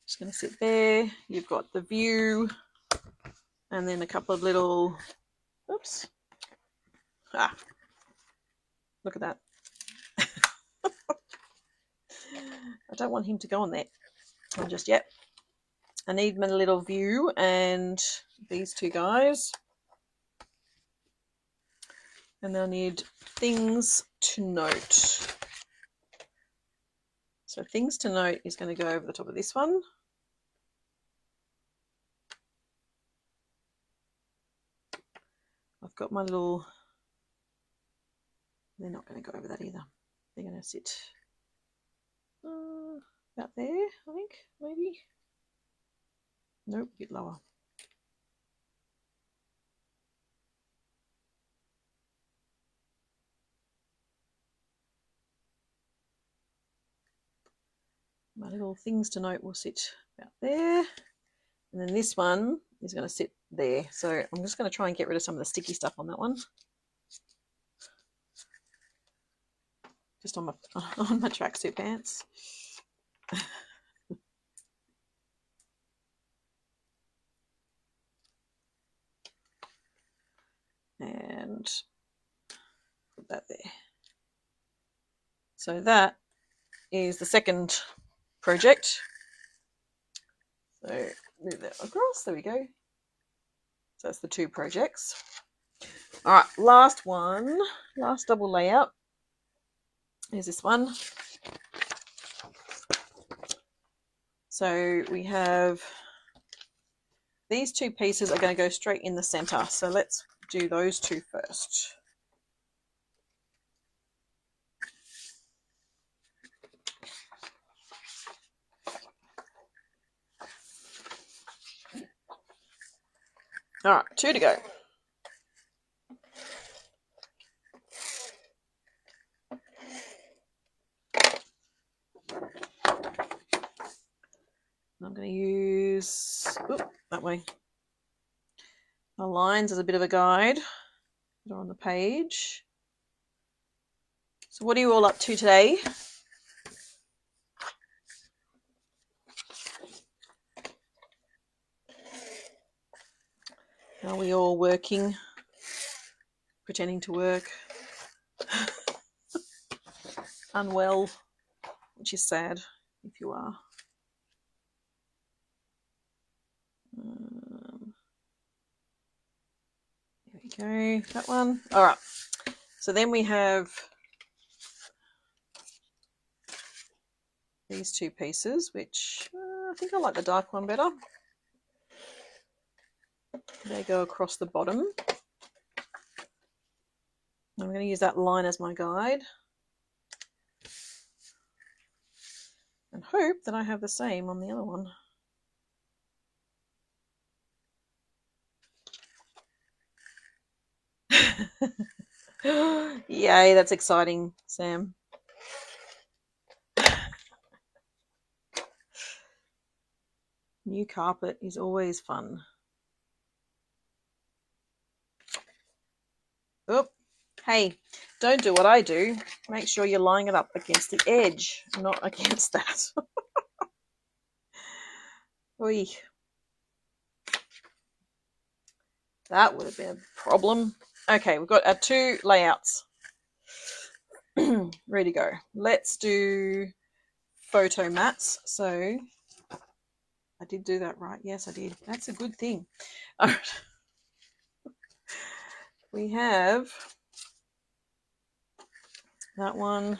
Just going to sit there. You've got the view, and then a couple of little, oops, look at that. I don't want him to go on there just yet. I need my little view and these two guys. And then I need things to note. So things to note is going to go over the top of this one. I've got my little, they're not going to go over that either. They're going to sit about there, I think, maybe. Nope, a bit lower. My little things to note will sit about there. And then this one is going to sit there. So I'm just going to try and get rid of some of the sticky stuff on that one. Just on my tracksuit pants. And put that there. So that is the second project. So move that across. There we go. So that's the 2 projects. All right, last one, last double layout is this one. So we have these 2 pieces are going to go straight in the center. So let's do those 2 first. All right, 2 to go. I'm going to use that way. My lines as a bit of a guide that are on the page. So what are you all up to today? Are we all working, pretending to work, unwell, which is sad if you are. There we go, that one. All right, so then we have these 2 pieces, which I think I like the dark one better. They go across the bottom. I'm going to use that line as my guide and hope that I have the same on the other one. Yay, that's exciting, Sam. New carpet is always fun. Oh, hey, don't do what I do. Make sure you're lining it up against the edge, not against that. Oy. That would have been a problem. Okay, we've got our 2 layouts ready to go. Let's do photo mats. So I did do that right. Yes, I did. That's a good thing. All right. We have that one.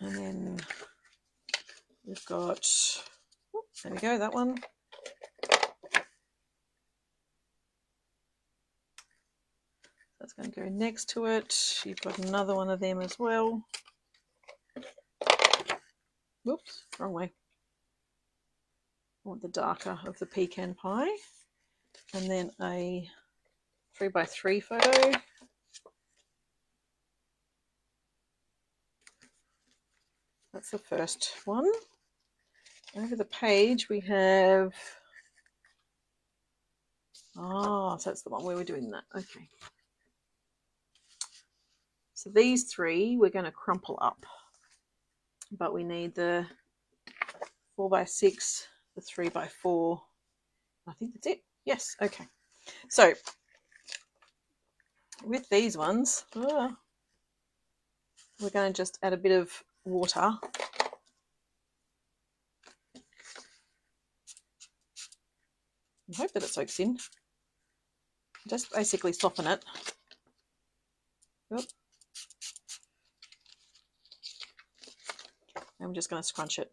And then we've got, there we go, that one. That's going to go next to it. You've got another one of them as well. Whoops, wrong way. I want the darker of the pecan pie. And then a 3x3 photo. That's the first one. Over the page we have, so that's the one where we're doing that. Okay. So these 3 we're going to crumple up, but we need the 4x6, the 3x4. I think that's it. Yes. Okay. So with these ones, we're going to just add a bit of water I hope that it soaks in. Just basically soften it. Oop. I'm just going to scrunch it.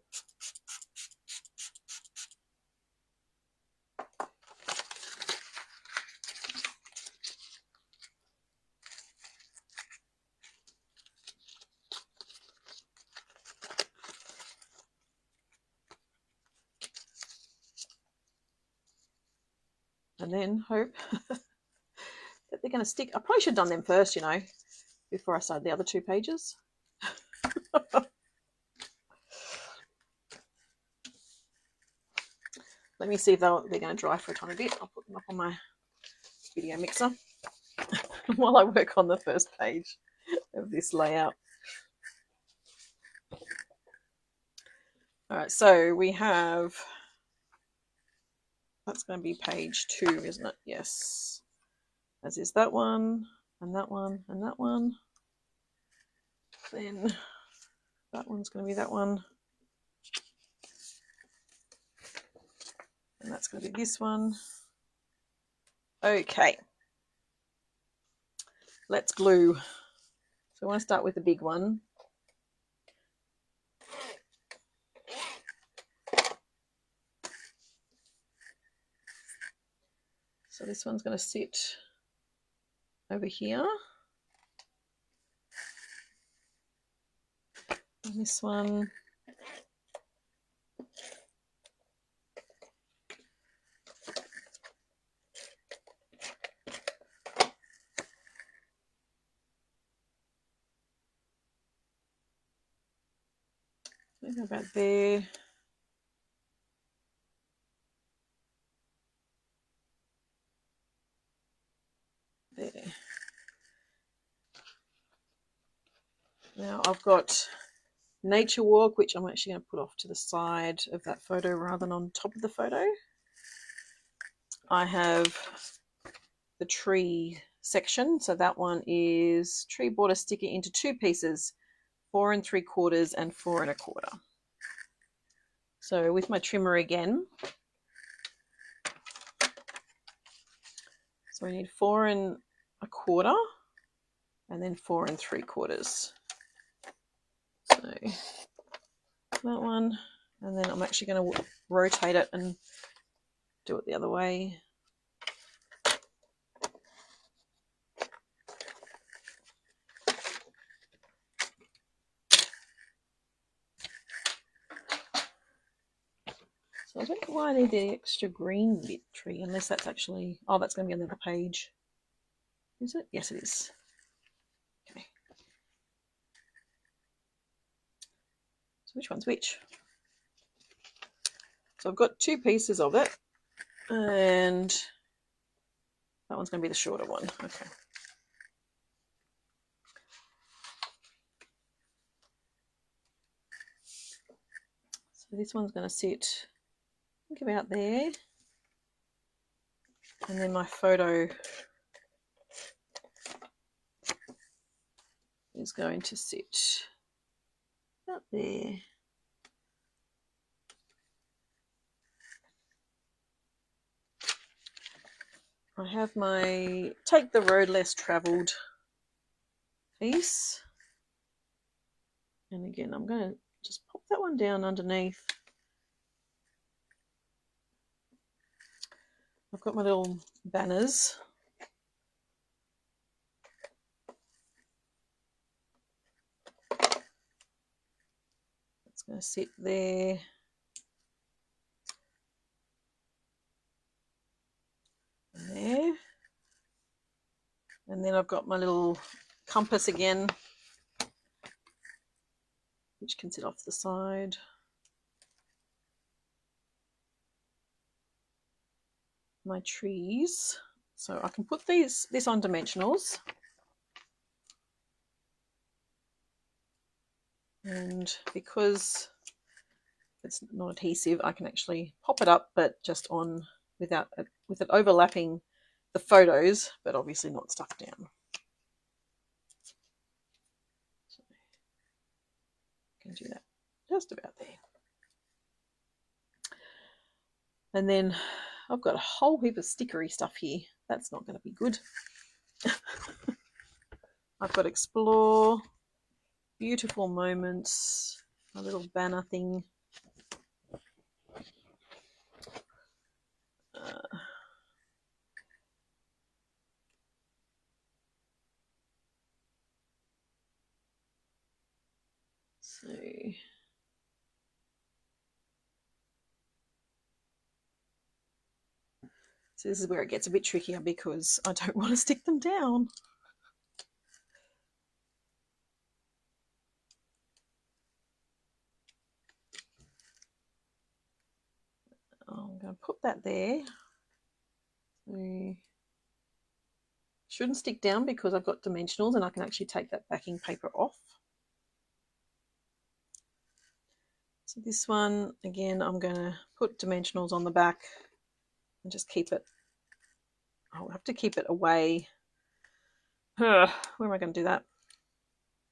And then hope that they're going to stick. I probably should have done them first, you know, before I started the other 2 pages. Let me see if they're going to dry for a tiny bit. I'll put them up on my video mixer while I work on the first page of this layout. All right, so we have, that's going to be page 2, isn't it? Yes. As is that one, and that one, and that one. Then that one's going to be that one. And that's going to be this one. Okay. Let's glue. So I want to start with the big one. So this one's going to sit over here. And this one. Maybe about there. There. Now I've got Nature Walk, which I'm actually going to put off to the side of that photo rather than on top of the photo. I have the tree section, so that one is tree border sticker into 2 pieces, 4 3/4 and 4 1/4. So with my trimmer again, so we need 4 1/4 and then 4 3/4. So that one, and then I'm actually going to rotate it and do it the other way. So I don't know why I need the extra green bit tree, unless that's actually, oh, that's going to be on the other page. Is it? Yes, it is. Okay. So which one's which? So I've got 2 pieces of it, and that one's going to be the shorter one. Okay. So this one's going to sit, I think, about there. And then my photo is going to sit up there. I have my Take the Road Less Travelled piece. And again, I'm going to just pop that one down underneath. I've got my little banners. It's going to sit there. And there. And then I've got my little compass again, which can sit off the side. My trees, so I can put this on dimensionals, and because it's not adhesive, I can actually pop it up, but just on with it overlapping the photos, but obviously not stuck down. So I can do that just about there. And then I've got a whole heap of stickery stuff here. That's not going to be good. I've got Explore, Beautiful Moments, a little banner thing. So this is where it gets a bit trickier because I don't want to stick them down. I'm going to put that there. So shouldn't stick down because I've got dimensionals and I can actually take that backing paper off. So this one, again, I'm going to put dimensionals on the back and just keep it. I'll have to keep it away. Where am I going to do that?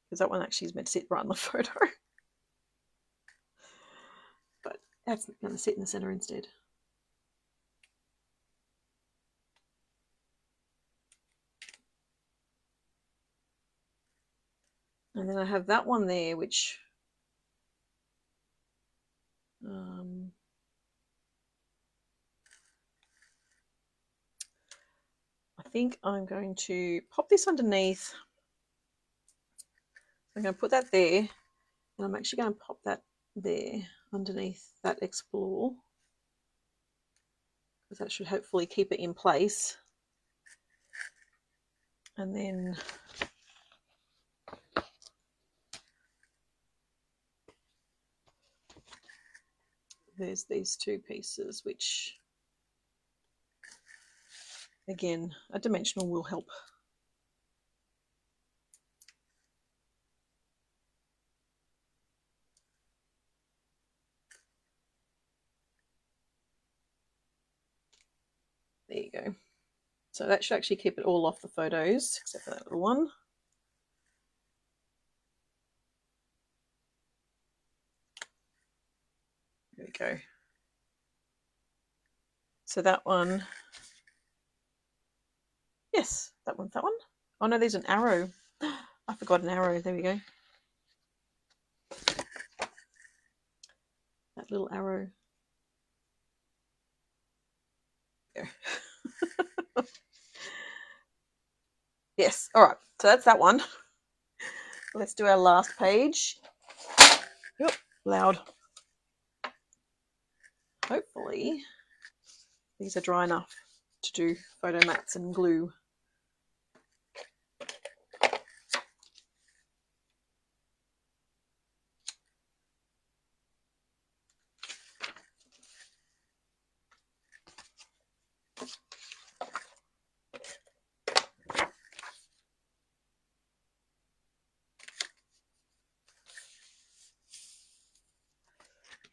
Because that one actually is meant to sit right in the photo. But that's going to sit in the center instead. And then I have that one there, which I think I'm going to pop this underneath. I'm going to put that there, and I'm actually going to pop that there underneath that Explore, because that should hopefully keep it in place. And then there's these two pieces, which again, a dimensional will help. There you go. So that should actually keep it all off the photos, except for that little one. There we go. So that one, yes, that one. Oh no, there's an arrow. I forgot an arrow. There we go. That little arrow. There. Yes, all right. So that's that one. Let's do our last page. Yep, loud. Hopefully these are dry enough to do photo mats and glue.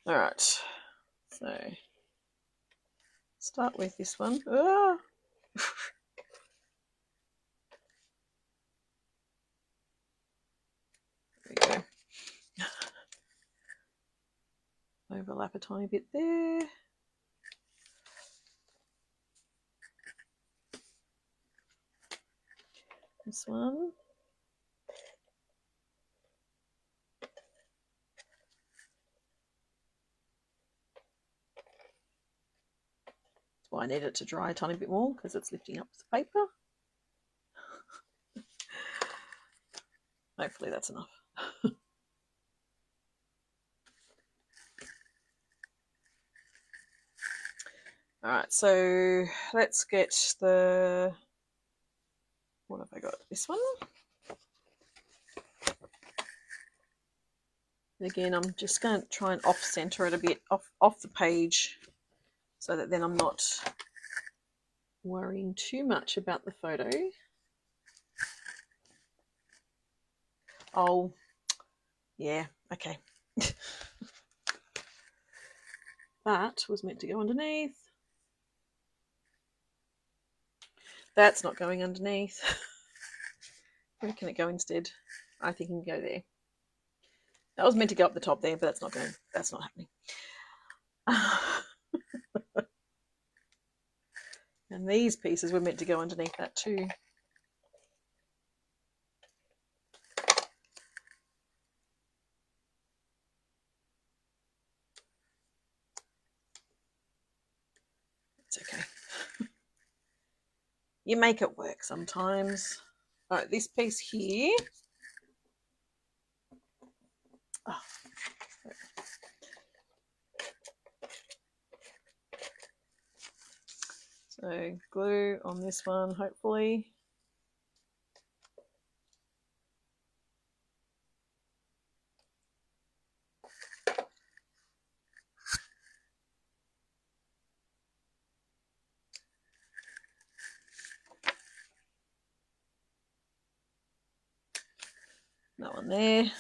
All right, so start with this one. Ah. There we go. Overlap a tiny bit there. This one. Well, I need it to dry a tiny bit more because it's lifting up the paper. Hopefully that's enough. All right, so let's get the, what have I got? This one. And again, I'm just going to try and off-center it a bit, off the page, so that then I'm not worrying too much about the photo. Oh, yeah, okay. That was meant to go underneath. That's not going underneath. Where can it go instead? I think it can go there. That was meant to go up the top there, but that's not happening. And these pieces were meant to go underneath that too. It's okay. You make it work sometimes. All right, this piece here. Oh. So glue on this one, hopefully. That one there.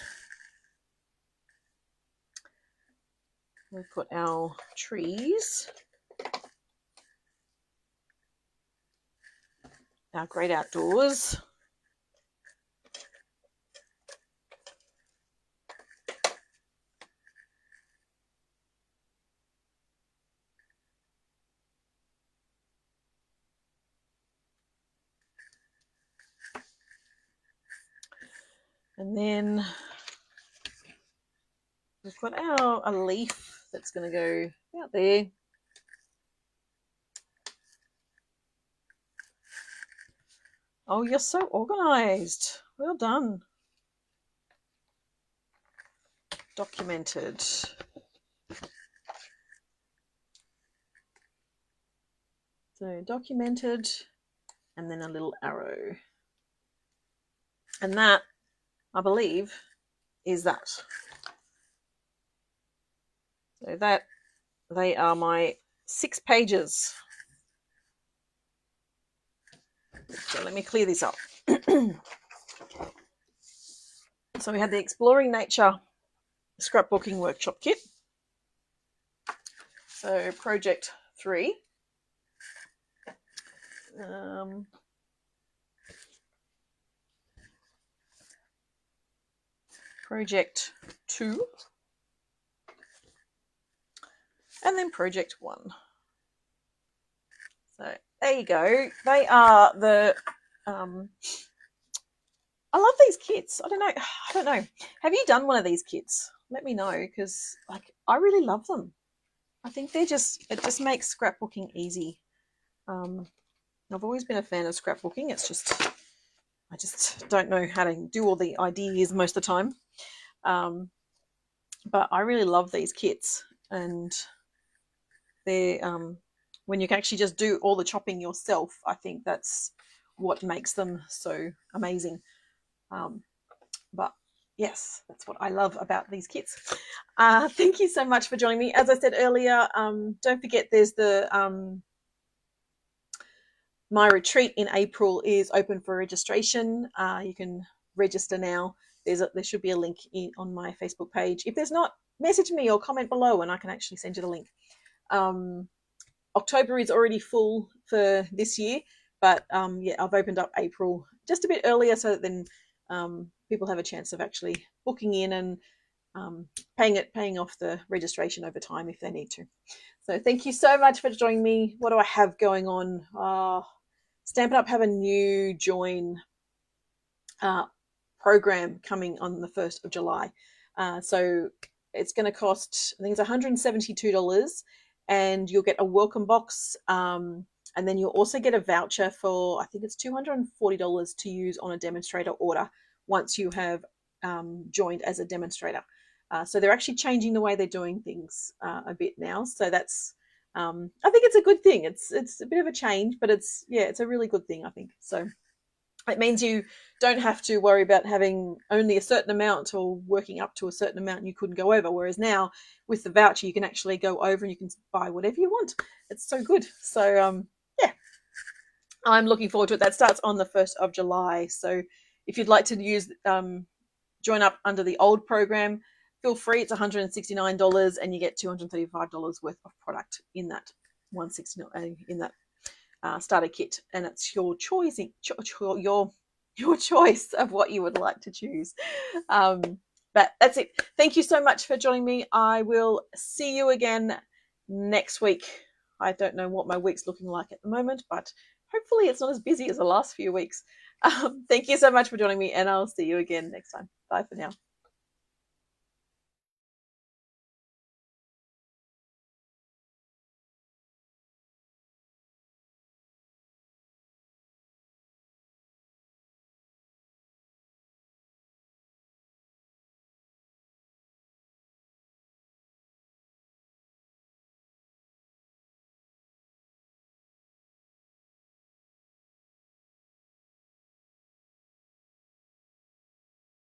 We've got our trees. Our great outdoors. And then we've got a leaf that's going to go out there. Oh, you're so organised. Well done. Documented. So documented, and then a little arrow. And that, I believe, is that. So that, they are my 6 pages. So let me clear this up. So we had the Exploring Nature Scrapbooking Workshop Kit. So project 3. Project 2. And then project 1. So there you go. They are the I love these kits. I don't know. Have you done one of these kits? Let me know, because like I really love them. I think it just makes scrapbooking easy. I've always been a fan of scrapbooking. It's just I just don't know how to do all the ideas most of the time. But I really love these kits, and they're when you can actually just do all the chopping yourself, I think that's what makes them so amazing. But yes, that's what I love about these kits. Thank you so much for joining me. As I said earlier, don't forget there's the my retreat in April is open for registration. You can register now. There should be a link on my Facebook page. If there's not, message me or comment below and I can actually send you the link. October is already full for this year, but yeah, I've opened up April just a bit earlier so that then people have a chance of actually booking in and paying off the registration over time if they need to. So thank you so much for joining me. What do I have going on? Stampin' Up! Have a new join program coming on the 1st of July. So it's going to cost, I think it's $172, and you'll get a welcome box, and then you'll also get a voucher for, I think it's $240 to use on a demonstrator order once you have joined as a demonstrator. So they're actually changing the way they're doing things a bit now. So that's, I think it's a good thing. It's a bit of a change, but it's a really good thing, I think. So it means you don't have to worry about having only a certain amount or working up to a certain amount and you couldn't go over. Whereas now with the voucher, you can actually go over and you can buy whatever you want. It's so good. So yeah, I'm looking forward to it. That starts on the 1st of July. So if you'd like to use join up under the old program, feel free. It's $169 and you get $235 worth of product in that starter kit, and it's your choice, your choice of what you would like to choose. But that's it. Thank you so much for joining me. I will see you again next week. I don't know what my week's looking like at the moment, but hopefully it's not as busy as the last few weeks. Thank you so much for joining me, and I'll see you again next time. Bye for now.